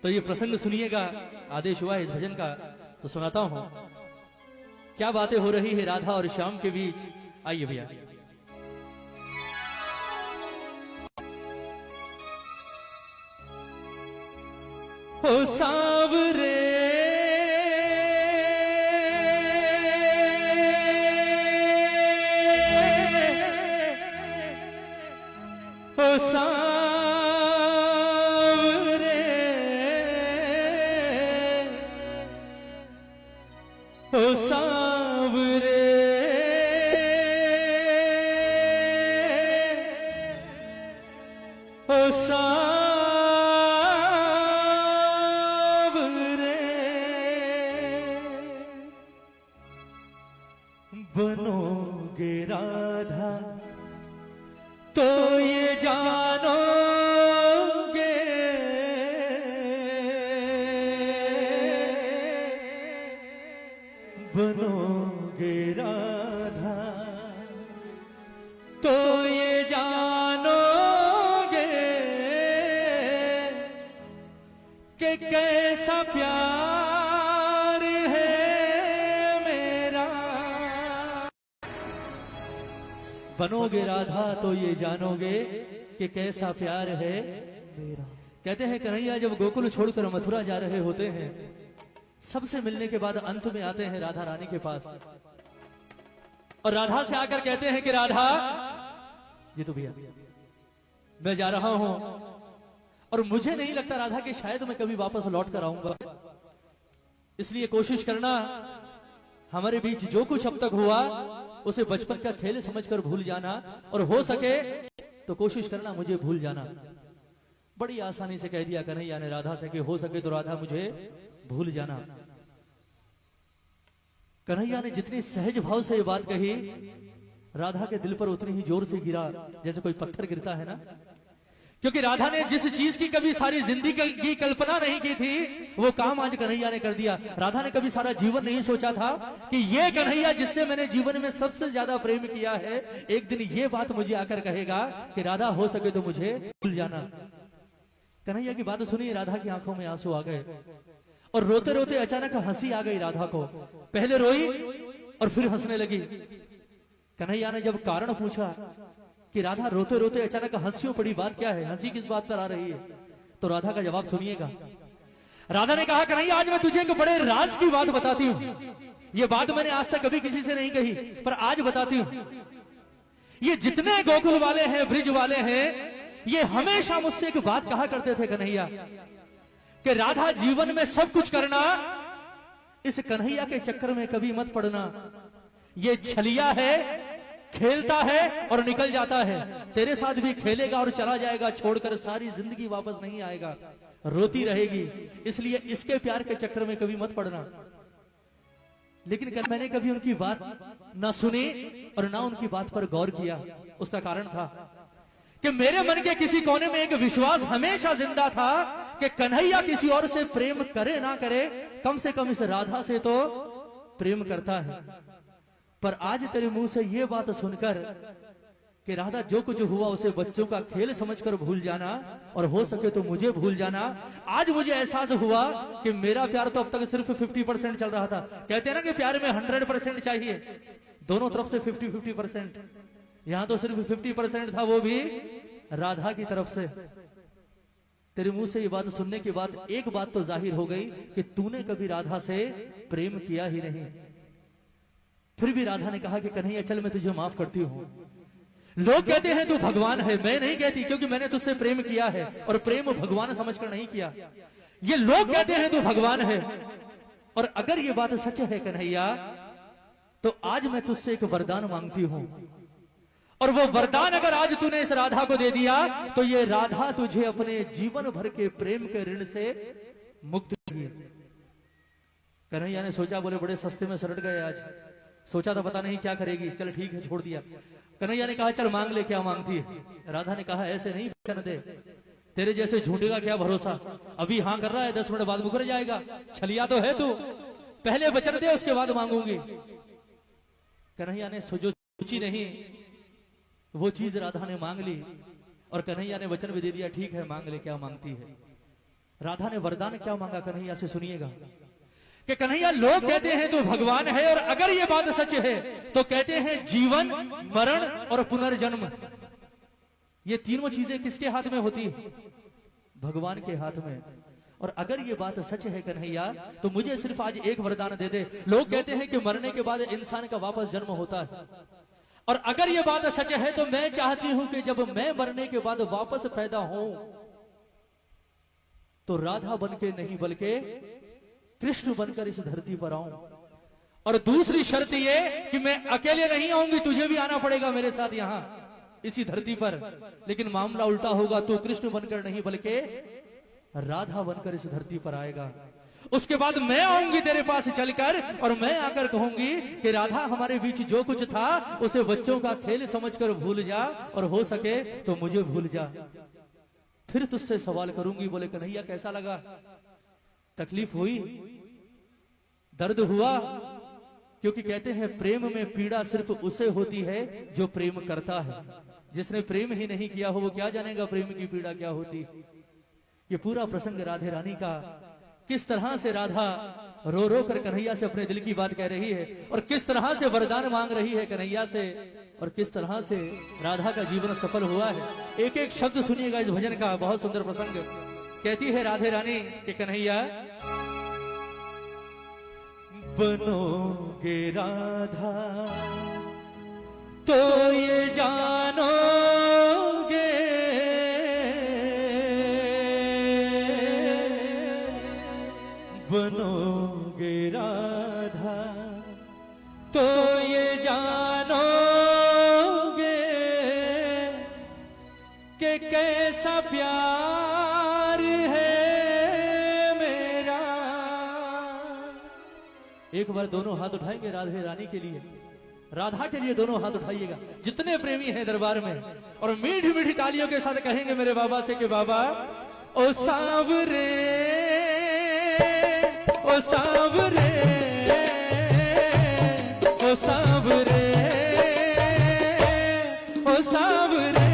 तो ये प्रसंग सुनिएगा, आदेश हुआ है इस भजन का तो सुनाता हूं। क्या बातें हो रही है राधा और श्याम के बीच, आइए भैया। ओ सांवरे ओ सांवरे ओ सांवरे ओ सांवरे बनोगे राधा तो ये जानोगे, बनोगे राधा तो ये जानोगे कि कैसा प्यार है मेरा। बनोगे राधा तो ये जानोगे कि कैसा प्यार है मेरा। कहते हैं कन्हैया जब गोकुल छोड़कर मथुरा जा रहे होते हैं, सबसे मिलने के बाद अंत में आते हैं राधा रानी के पास और राधा से आकर कहते हैं कि राधा जी तो भैया मैं जा रहा हूं और मुझे नहीं लगता राधा कि शायद मैं कभी वापस लौट कर आऊंगा, इसलिए कोशिश करना हमारे बीच जो कुछ अब तक हुआ उसे बचपन का खेल समझकर भूल जाना और हो सके तो कोशिश करना मुझे भूल जाना। बड़ी आसानी से कह दिया कन्हैया ने राधा से कि हो सके तो राधा मुझे भूल जाना। कन्हैया ने जितनी सहज भाव से ये बात कही, राधा के दिल पर उतनी ही जोर से गिरा जैसे कोई पत्थर गिरता है ना, क्योंकि राधा ने जिस चीज की कभी सारी जिंदगी की कल्पना नहीं की थी वो काम आज कन्हैया ने कर दिया। राधा ने कभी सारा जीवन नहीं सोचा था कि ये कन्हैया जिससे मैंने जीवन में सबसे ज्यादा प्रेम किया है, एक दिन ये बात मुझे आकर कहेगा कि राधा हो सके तो मुझे भूल जाना। कन्हैया की बात सुनी, राधा की आंखों में आंसू आ गए और रोते रोते अचानक हंसी आ गई राधा को। पहले रोई और फिर हंसने लगी। कन्हैया ने जब कारण पूछा कि राधा रोते रोते अचानक हंसियों पड़ी, बात क्या है, हंसी किस बात पर आ रही है, तो राधा का जवाब सुनिएगा। राधा ने कहा कन्हैया आज मैं तुझे एक बड़े राज की बात बताती हूं। ये बात मैंने आज तक कभी किसी से नहीं कही पर आज बताती हूं। ये जितने गोकुल वाले हैं, ब्रिज वाले हैं, ये हमेशा मुझसे एक बात कहा करते थे कन्हैया कि राधा जीवन में सब कुछ करना, इस कन्हैया के चक्कर में कभी मत पड़ना। ये छलिया है, खेलता है और निकल जाता है, तेरे साथ भी खेलेगा और चला जाएगा, छोड़कर सारी जिंदगी वापस नहीं आएगा, रोती रहेगी, इसलिए इसके प्यार के चक्कर में कभी मत पड़ना। लेकिन मैंने कभी उनकी बात ना सुनी और ना उनकी बात पर गौर किया। उसका कारण था कि मेरे मन के किसी कोने में एक विश्वास हमेशा जिंदा था कि कन्हैया किसी और से प्रेम करे ना करे, कम से कम इस राधा से तो प्रेम करता है। पर आज तेरे मुंह से ये बात सुनकर कि राधा जो कुछ हुआ उसे बच्चों का खेल समझकर भूल जाना और हो सके तो मुझे भूल जाना, आज मुझे एहसास हुआ कि मेरा प्यार तो अब तक सिर्फ 50% चल रहा था। कहते हैं ना कि प्यार में 100% चाहिए, दोनों तरफ से 50-50%, यहां तो सिर्फ 50% था, वो भी राधा की तरफ से। तेरे मुंह से ये बात सुनने के बाद एक बात तो जाहिर हो गई कि तूने कभी राधा से प्रेम किया ही नहीं। फिर भी राधा ने कहा कि कन्हैया चल मैं तुझे माफ करती हूं। लोग कहते हैं तू भगवान है, मैं नहीं कहती, क्योंकि मैंने तुझसे प्रेम किया है और प्रेम भगवान समझकर नहीं किया। ये लोग कहते हैं तू भगवान है, और अगर ये बात सच है कन्हैया तो आज मैं तुझसे एक वरदान मांगती हूं, और वो वरदान अगर आज तूने इस राधा को दे दिया तो ये राधा तुझे अपने जीवन भर के प्रेम के ऋण से मुक्त करेगी। कन्हैया ने सोचा, बोले बड़े सस्ते में सलट गए आज, सोचा था पता नहीं क्या करेगी, चल ठीक है छोड़ दिया। कन्हैया ने कहा चल मांग ले, क्या मांगती है। राधा ने कहा ऐसे नहीं वचन दे, तेरे जैसे झूठे का क्या भरोसा, अभी हाँ कर रहा है 10 मिनट बाद मुकर जाएगा, छलिया तो है तू, पहले वचन दे उसके बाद मांगूंगी। कन्हैया ने जो सोची नहीं वो चीज राधा ने मांग ली और कन्हैया ने वचन भी दे दिया, ठीक है मांग ले क्या मांगती है। राधा ने वरदान क्या मांगा कन्हैया से, सुनिएगा कि कन्हैया लोग कहते हैं तू भगवान है, और अगर ये बात सच है तो कहते हैं जीवन, मरण और पुनर्जन्म, ये तीनों चीजें किसके हाथ में होती है? भगवान के हाथ में। और अगर ये बात सच है कन्हैया, तो मुझे सिर्फ आज एक वरदान दे दे। लोग कहते हैं कि मरने के बाद इंसान का वापस जन्म होता है, और अगर ये बात सच है तो मैं चाहती हूं कि जब मैं मरने के बाद वापस पैदा हूं तो राधा बनके नहीं बल्कि कृष्ण बनकर इस धरती पर आऊं। और दूसरी शर्त ये कि मैं अकेले नहीं आऊंगी, तुझे भी आना पड़ेगा मेरे साथ यहां इसी धरती पर। लेकिन मामला उल्टा होगा, तू कृष्ण बनकर नहीं बल्कि राधा बनकर इस धरती पर आएगा। उसके बाद मैं आऊंगी तेरे पास चलकर, और मैं आकर कहूंगी कि राधा हमारे बीच जो कुछ था उसे बच्चों का खेल समझकर भूल जा, और हो सके तो मुझे भूल जा। फिर तुझसे सवाल करूंगी। बोले कन्हैया कैसा लगा? तकलीफ हुई, दर्द हुआ? क्योंकि कहते हैं प्रेम में पीड़ा सिर्फ उसे होती है जो प्रेम करता है। जिसने प्रेम ही नहीं किया हो वो क्या जानेगा प्रेम की पीड़ा क्या होती। ये पूरा प्रसंग राधे रानी का, किस तरह से राधा रो रो कर कन्हैया से अपने दिल की बात कह रही है, और किस तरह से वरदान मांग रही है कन्हैया से, और किस तरह से राधा का जीवन सफल हुआ है। एक एक शब्द सुनिएगा इस भजन का, बहुत सुंदर प्रसंग। कहती है राधे रानी कि कन्हैया बनोगे राधा तो ये जानोगे, बनोगे राधा तो ये जानोगे कि कैसा प्यार है मेरा। एक बार दोनों हाथ उठाएंगे राधे रानी के लिए, राधा के लिए दोनों हाथ उठाइएगा जितने प्रेमी हैं दरबार में, और मीठी मीठी तालियों के साथ कहेंगे मेरे बाबा से कि बाबा ओ सांवरे, ओ सांवरे, ओ सांवरे, ओ सांवरे,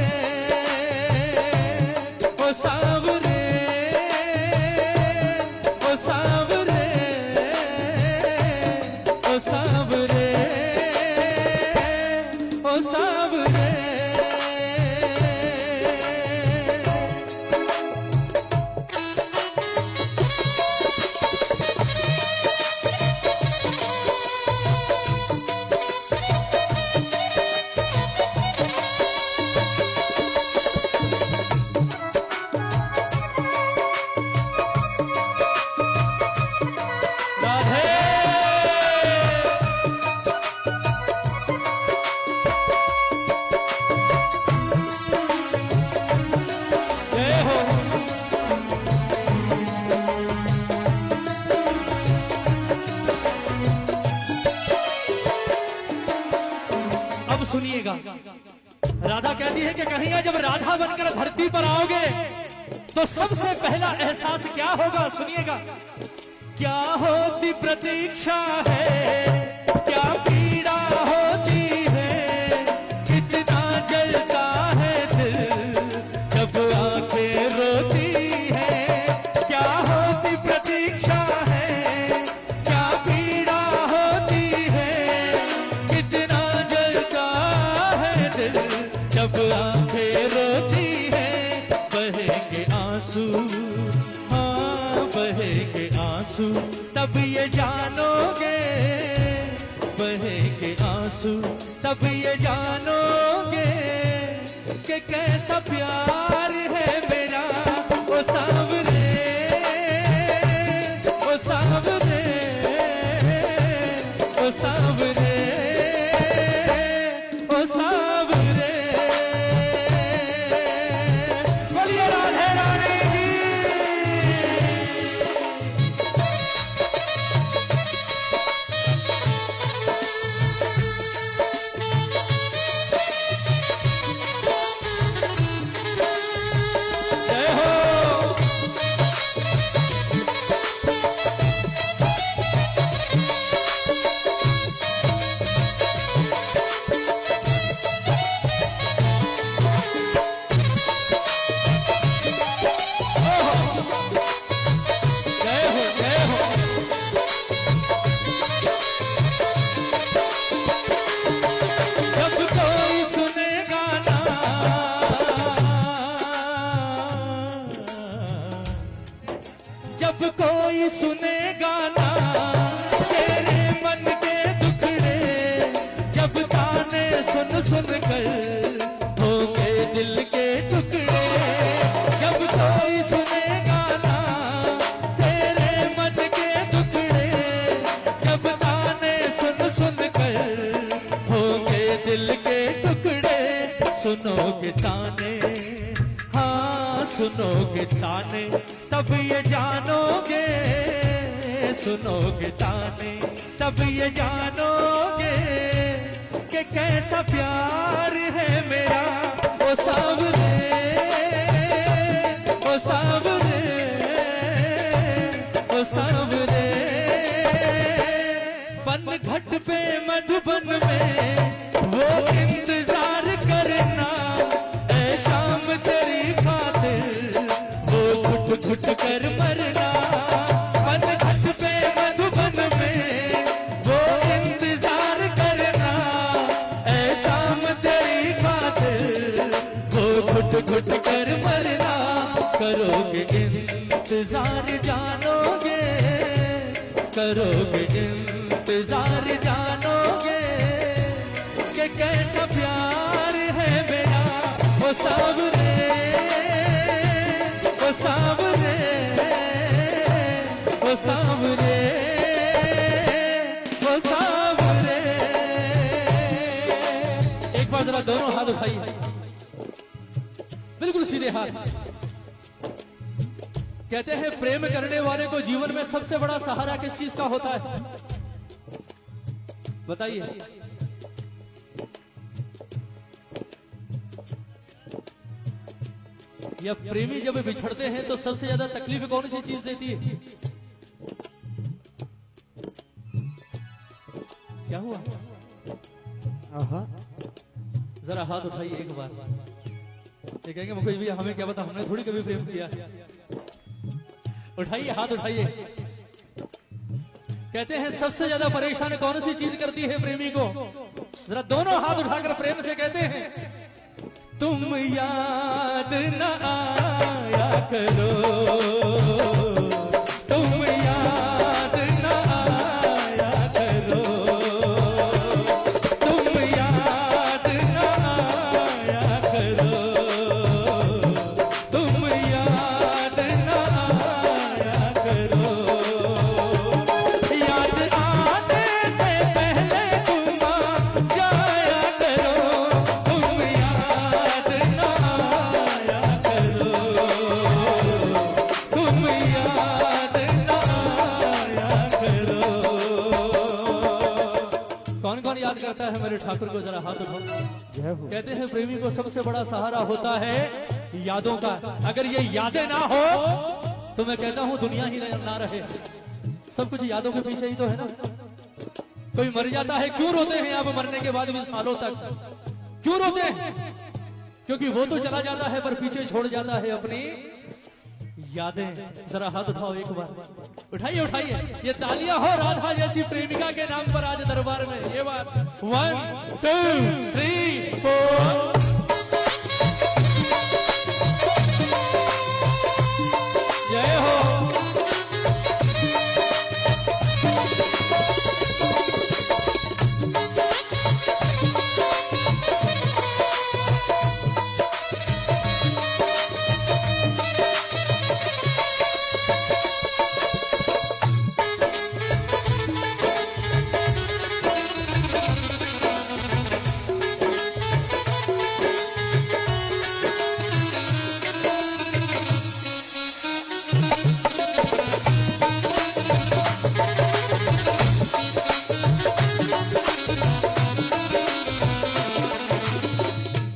ओ सांवरे, ओ सांवरे, ओ सांवरे, ओ सांवरे। सुनिएगा राधा कहती है कि कन्हैया जब राधा बनकर धरती पर आओगे तो सबसे पहला एहसास क्या होगा, सुनिएगा। क्या होती प्रतीक्षा है, क्या पीड़ा होती है, कितना जलता है दिल जब आंखें रोती है। क्या होती प्रतीक्षा है, क्या पीड़ा होती है, कितना जलता है दिल जब आंखें रोती है। बहेंगे आंसू, हाँ बहेंगे आंसू, तब ये जानोगे, बहेंगे आंसू तब ये जानोगे कि कैसा प्यार है मेरा। ओ सांवरे, ओ सांवरे, ओ सांवरे, ओ सांवरे। बोलिए राधे रानी की। जब कोई सुनेगा ना तेरे मन के दुखड़े, जब ताने सुन सुन कर होंगे दिल के टुकड़े, जब कोई सुनेगा ना तेरे मन के दुखड़े, जब ताने सुन सुन कर होंगे दिल के टुकड़े, सुनोगे ताने, हाँ सुनोगे ताने तब ये जानोगे, सुनोगे ताने तब ये जानोगे कि कैसा प्यार है मेरा ओ सावरे, ओ सावरे, ओ सावरे। बन घट पे मधुबन में वो इंतजार करना, ऐ शाम तेरी खातिर वो घुट घुट कर मरना। बन घट पे मधुबन में वो इंतजार करना, ऐ शाम तेरी खातिर वो घुट घुट कर मरना। करोगे इंतजार जानोगे, करोगे इंतजार जानोगे कि कैसा प्यार है मेरा ओ सावरे, ओ सावरे, ओ सावरे, ओ सावरे। एक बार जरा दोनों हाथ उठाइए, बिल्कुल सीधे हाथ। कहते हैं प्रेम करने वाले को जीवन में सबसे बड़ा सहारा किस चीज का होता है, बताइए। या प्रेमी जब बिछड़ते हैं तो सबसे ज्यादा तकलीफ कौन सी चीज देती है? क्या हुआ? जरा हाथ उठाइए एक बार। ये कहेंगे मुझे भी हमें क्या पता, हमने थोड़ी कभी प्रेम किया। उठाइए हाथ उठाइए। कहते हैं सबसे ज्यादा परेशान कौन सी चीज करती है प्रेमी को? जरा दोनों हाथ उठाकर प्रेम से कहते हैं, तुम याद न आया करो, तुम याद न आया करो, तुम याद न आया करो, तुम याद न आया करो। याद आने से पहले तुम आ जाया करो, तुम याद न आया करो, तुम याद न आया करो। कौन कौन याद करता है मेरे ठाकुर को? जरा हाथ उठाओ। कहते हैं प्रेमी को सबसे बड़ा सहारा होता है यादों का। अगर ये यादें ना हो तो मैं कहता हूं दुनिया ही ना रहे। सब कुछ यादों के पीछे ही तो है ना। कोई मर जाता है, क्यों रोते हैं आप मरने के बाद भी सालों तक? क्यों रोते हैं? क्योंकि वो तो चला जाता है पर पीछे छोड़ जाता है अपनी यादें। जरा हाथ उठाओ एक बार, उठाइए उठाइए। ये तालियां हो राधा जैसी प्रेमिका के नाम पर आज दरबार में। ये बात 1 2 3 4। जय हो।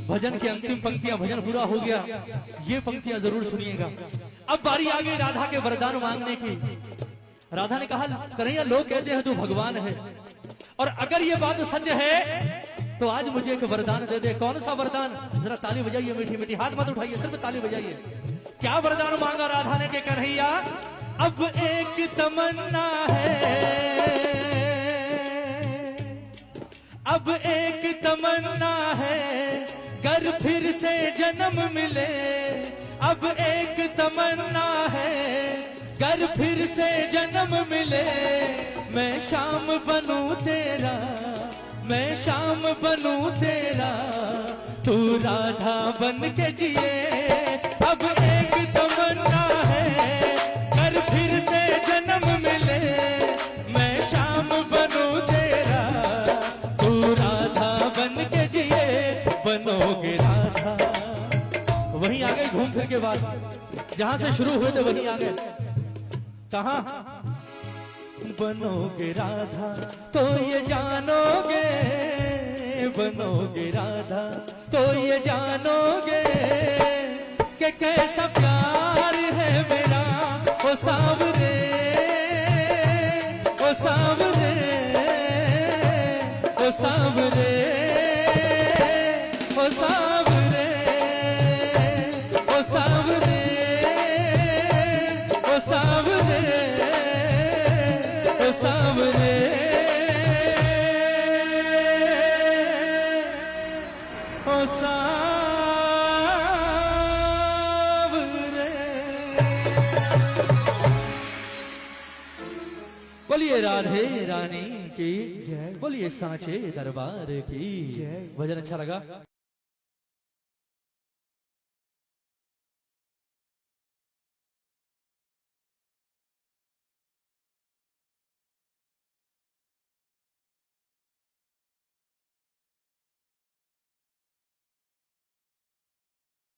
भजन की अंतिम पंक्तियां, भजन पूरा हो गया, ये पंक्तियां जरूर सुनिएगा। अब बारी आ गई राधा के वरदान मांगने की। राधा ने कहा, कन्हैया लोग कहते हैं तू भगवान है, और अगर ये बात सच है तो आज मुझे एक वरदान दे दे। कौन सा वरदान? जरा ताली बजाइए मीठी मीठी, हाथ मत उठाइए, सिर्फ ताली बजाइए। क्या वरदान मांगा राधा ने? के कन्हैया अब एक तमन्ना है, अब एक तमन्ना है, कर फिर से जन्म मिले। अब एक तमन्ना है, कर फिर से जन्म मिले, मैं शाम बनूं तेरा, मैं शाम बनूं तेरा, तू राधा बन के जिए। अब एक तमन्ना है, कर फिर से जन्म मिले, मैं शाम बनूं तेरा, तू राधा बन के जिए। बनोगे राधा, वहीं आ गए घूम फिर के बाद, जहां से शुरू हुए थे वहीं आ गए। कहां? बनोगे राधा तो ये जानोगे, बनोगे राधा तो ये जानोगे कि कैसा प्यार है मेरा। ओ सावरे, ओ सावरे, ओ सावरे, ओ सावरे, ओ सावरे, ओ सावरे, ओ सावरे, ओ सावरे। बोलिए राधे रानी की जय, बोलिए सांचे दरबार की जय। भजन अच्छा लगा?